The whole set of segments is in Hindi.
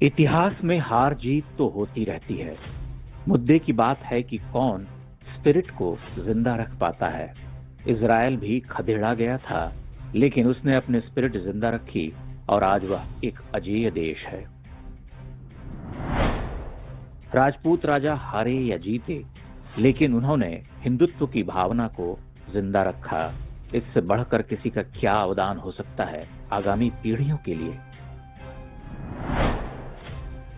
इतिहास में हार जीत तो होती रहती है। मुद्दे की बात है कि कौन स्पिरिट को जिंदा रख पाता है। इजराइल भी खदेड़ा गया था, लेकिन उसने अपने स्पिरिट जिंदा रखी और आज वह एक अजेय देश है। राजपूत राजा हारे या जीते, लेकिन उन्होंने हिंदुत्व की भावना को जिंदा रखा। इससे बढ़कर किसी का क्या अवदान हो सकता है आगामी पीढ़ियों के लिए।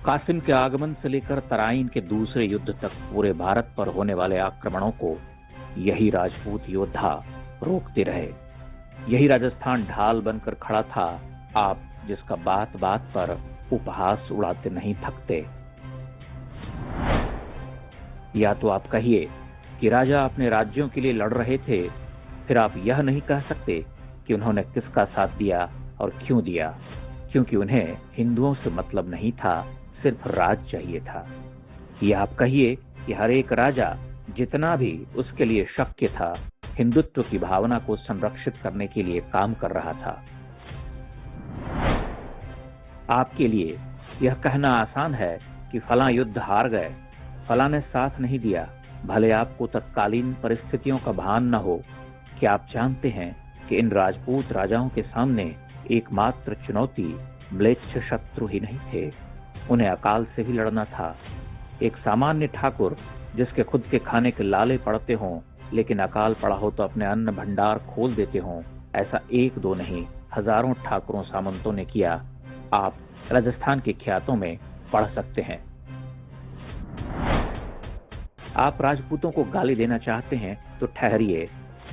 कासिम के आगमन से लेकर तराइन के दूसरे युद्ध तक पूरे भारत पर होने वाले आक्रमणों को यही राजपूत योद्धा रोकते रहे। यही राजस्थान ढाल बनकर खड़ा था, आप जिसका बात बात पर उपहास उड़ाते नहीं थकते। या तो आप कहिए कि राजा अपने राज्यों के लिए लड़ रहे थे, फिर आप यह नहीं कह सकते कि उन्होंने किसका साथ दिया और क्यों दिया, क्योंकि उन्हें हिंदुओं से मतलब नहीं था, सिर्फ राज चाहिए था। या आप कहिए कि हर एक राजा जितना भी उसके लिए शक्य था, हिंदुत्व की भावना को संरक्षित करने के लिए काम कर रहा था। आपके लिए यह कहना आसान है कि फलां युद्ध हार गए, फलां ने साथ नहीं दिया, भले आपको तत्कालीन परिस्थितियों का भान न हो। क्या आप जानते हैं कि इन राजपूत राजाओं के सामने एकमात्र चुनौती म्लेच्छ शत्रु ही नहीं थे, उन्हें अकाल से भी लड़ना था। एक सामान्य ठाकुर जिसके खुद के खाने के लाले पड़ते हों, लेकिन अकाल पड़ा हो तो अपने अन्न भंडार खोल देते हों, ऐसा एक दो नहीं, हजारों ठाकुरों सामंतों ने किया। आप राजस्थान के ख्यातों में पढ़ सकते हैं। आप राजपूतों को गाली देना चाहते हैं तो ठहरिए।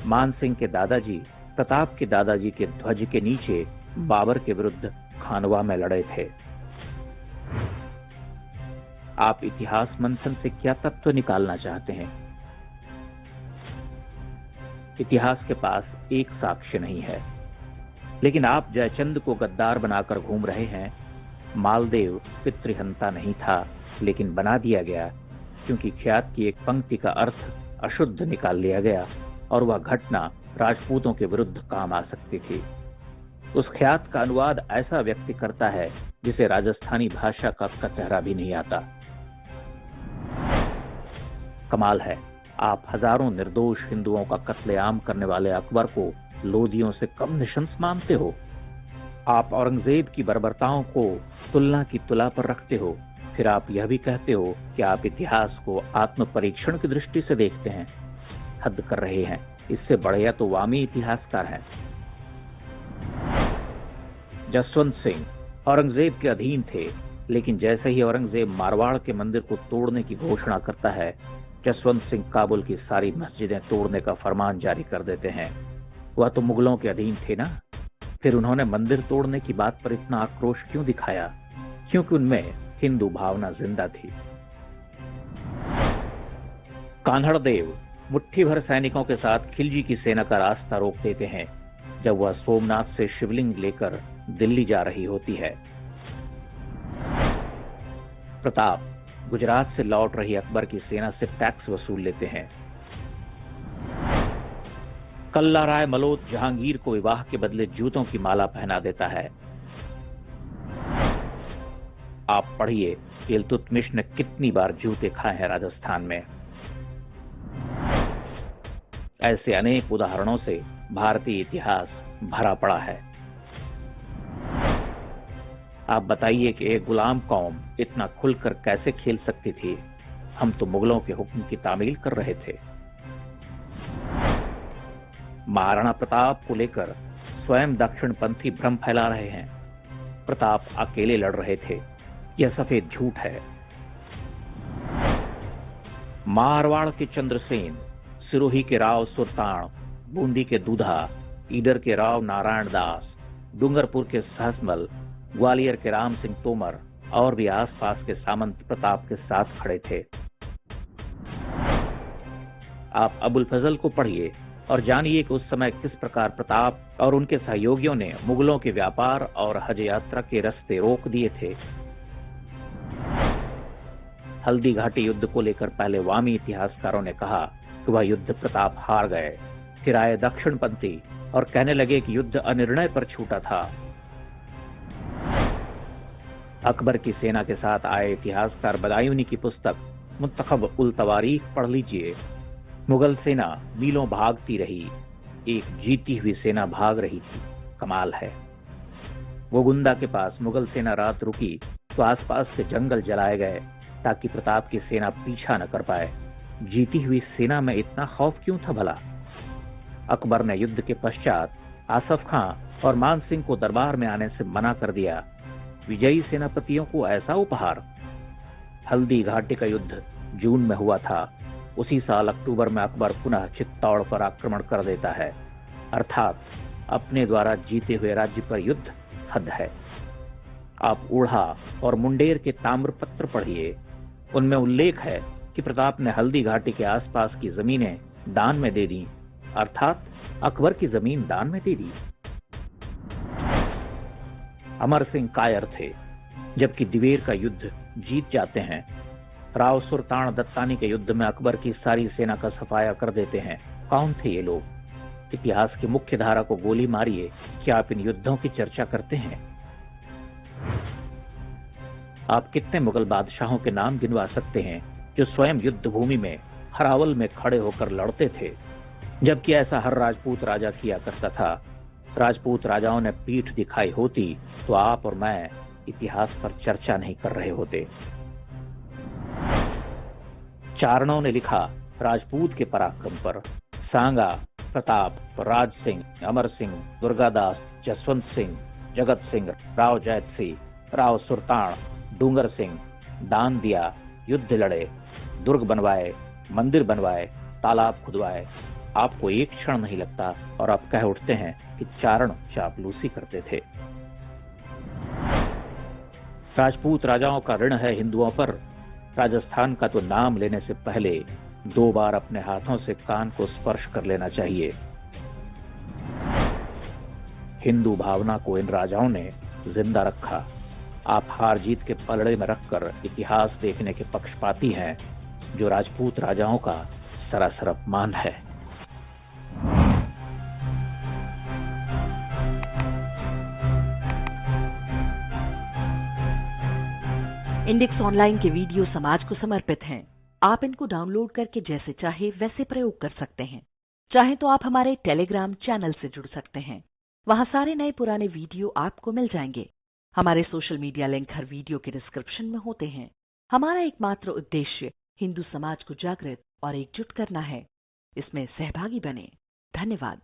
मान सिंह के दादाजी प्रताप के दादाजी के ध्वज के नीचे बाबर के विरुद्ध खानवा में लड़े थे। आप इतिहास मंथन से क्या तत्व निकालना चाहते हैं? इतिहास के पास एक साक्ष्य नहीं है, लेकिन आप जयचंद को गद्दार बनाकर घूम रहे हैं। मालदेव पितृहंता नहीं था, लेकिन बना दिया गया क्योंकि ख्यात की एक पंक्ति का अर्थ अशुद्ध निकाल लिया गया और वह घटना राजपूतों के विरुद्ध काम आ सकती थी। उस ख्यात का अनुवाद ऐसा व्यक्ति करता है जिसे राजस्थानी भाषा का कचहरा भी नहीं आता। कमाल है, आप हजारों निर्दोष हिंदुओं का कत्लेआम करने वाले अकबर को लोदियों से कम निशंस मानते हो। आप औरंगजेब की बर्बरताओं को तुलना की तुला पर रखते हो, फिर आप यह भी कहते हो कि आप इतिहास को आत्म परीक्षण की दृष्टि से देखते हैं। हद कर रहे हैं, इससे बढ़िया तो वामी इतिहासकार हैं। जसवंत सिंह औरंगजेब के अधीन थे, लेकिन जैसे ही औरंगजेब मारवाड़ के मंदिर को तोड़ने की घोषणा करता है, जसवंत सिंह काबुल की सारी मस्जिदें तोड़ने का फरमान जारी कर देते हैं। वह तो मुगलों के अधीन थे ना, फिर उन्होंने मंदिर तोड़ने की बात पर इतना आक्रोश क्यों दिखाया? क्योंकि उनमें हिंदू भावना जिंदा थी। कान्हड़ देव मुट्ठी भर सैनिकों के साथ खिलजी की सेना का रास्ता रोक देते हैं जब वह सोमनाथ से शिवलिंग लेकर दिल्ली जा रही होती है। प्रताप गुजरात से लौट रही अकबर की सेना से टैक्स वसूल लेते हैं। कल्ला राय मलोत जहांगीर को विवाह के बदले जूतों की माला पहना देता है। आप पढ़िए इल्तुतमिश ने कितनी बार जूते खाए हैं राजस्थान में। ऐसे अनेक उदाहरणों से भारतीय इतिहास भरा पड़ा है। आप बताइए कि एक गुलाम कौम इतना खुलकर कैसे खेल सकती थी? हम तो मुगलों के हुक्म की तामील कर रहे थे। महाराणा प्रताप को लेकर स्वयं दक्षिणपंथी भ्रम फैला रहे हैं। प्रताप अकेले लड़ रहे थे, यह सफेद झूठ है। मारवाड़ के चंद्रसेन, सिरोही के राव सुरतान, बूंदी के दूधा, ईडर के राव नारायण दास, डूंगरपुर के सहसमल, ग्वालियर के राम सिंह तोमर और भी आसपास के सामंत प्रताप के साथ खड़े थे। आप अबुल फजल को पढ़िए और जानिए कि उस समय किस प्रकार प्रताप और उनके सहयोगियों ने मुगलों के व्यापार और हज यात्रा के रास्ते रोक दिए थे। हल्दी घाटी युद्ध को लेकर पहले वामी इतिहासकारों ने कहा कि वह युद्ध प्रताप हार गए, फिर आए दक्षिणपंथी और कहने लगे कि युद्ध अनिर्णय पर छूटा था। अकबर की सेना के साथ आए इतिहासकार बदायूनी की पुस्तक मुंतखब उल तवारीख पढ़ लीजिए। मुगल सेना मीलों भागती रही, एक जीती हुई सेना भाग रही थी। कमाल है। गोगुंदा के पास मुगल सेना रात रुकी तो आसपास के जंगल जलाए गए ताकि प्रताप की सेना पीछा न कर पाए। जीती हुई सेना में इतना खौफ क्यों था भला? अकबर ने युद्ध के पश्चात आसफ खां और मान सिंह को दरबार में आने से मना कर दिया। विजयी सेनापतियों को ऐसा उपहार। हल्दी घाटी का युद्ध जून में हुआ था। उसी साल अक्टूबर में अकबर पुनः चित्तौड़ पर आक्रमण कर देता है, अर्थात अपने द्वारा जीते हुए राज्य पर युद्ध हद है। आप ऊढ़ा और मुंडेर के ताम्रपत्र पढ़िए, उनमें उल्लेख है कि प्रताप ने हल्दी घाटी के आसपास की जमीनें दान में दे दी, अर्थात अकबर की जमीन दान में दे दी। अमर सिंह कायर थे, जबकि दिवेर का युद्ध जीत जाते हैं। राव सुल्तान दत्तानी के युद्ध में अकबर की सारी सेना का सफाया कर देते हैं। कौन थे ये लोग? इतिहास की मुख्य धारा को गोली मारिए, क्या आप इन युद्धों की चर्चा करते हैं? आप कितने मुगल बादशाहों के नाम गिनवा सकते हैं जो स्वयं युद्ध भूमि में हरावल में खड़े होकर लड़ते थे, जबकि ऐसा हर राजपूत राजा किया करता था। राजपूत राजाओं ने पीठ दिखाई होती तो आप और मैं इतिहास पर चर्चा नहीं कर रहे होते। चारणों ने लिखा राजपूत के पराक्रम पर। सांगा, प्रताप, राज सिंह, अमर सिंह, दुर्गादास, जसवंत सिंह, जगत सिंह, राव जैत सिंह, राव सुल्तान, डूंगर सिंह, दान दिया, युद्ध लड़े, दुर्ग बनवाए, मंदिर बनवाए, तालाब खुदवाए। आपको एक क्षण नहीं लगता और आप कह उठते हैं कि चारण चापलूसी करते थे। राजपूत राजाओं का ऋण है हिंदुओं पर। राजस्थान का तो नाम लेने से पहले 2 बार अपने हाथों से कान को स्पर्श कर लेना चाहिए। हिंदू भावना को इन राजाओं ने जिंदा रखा। आप हार जीत के पलड़े में रखकर इतिहास देखने के पक्षपाती हैं, जो राजपूत राजाओं का सरासर अपमान है। इंडेक्स ऑनलाइन के वीडियो समाज को समर्पित हैं। आप इनको डाउनलोड करके जैसे चाहे वैसे प्रयोग कर सकते हैं। चाहे तो आप हमारे टेलीग्राम चैनल से जुड़ सकते हैं, वहां सारे नए पुराने वीडियो आपको मिल जाएंगे। हमारे सोशल मीडिया लिंक हर वीडियो के डिस्क्रिप्शन में होते हैं। हमारा एकमात्र उद्देश्य हिंदू समाज को जागृत और एकजुट करना है। इसमें सहभागी बने। धन्यवाद।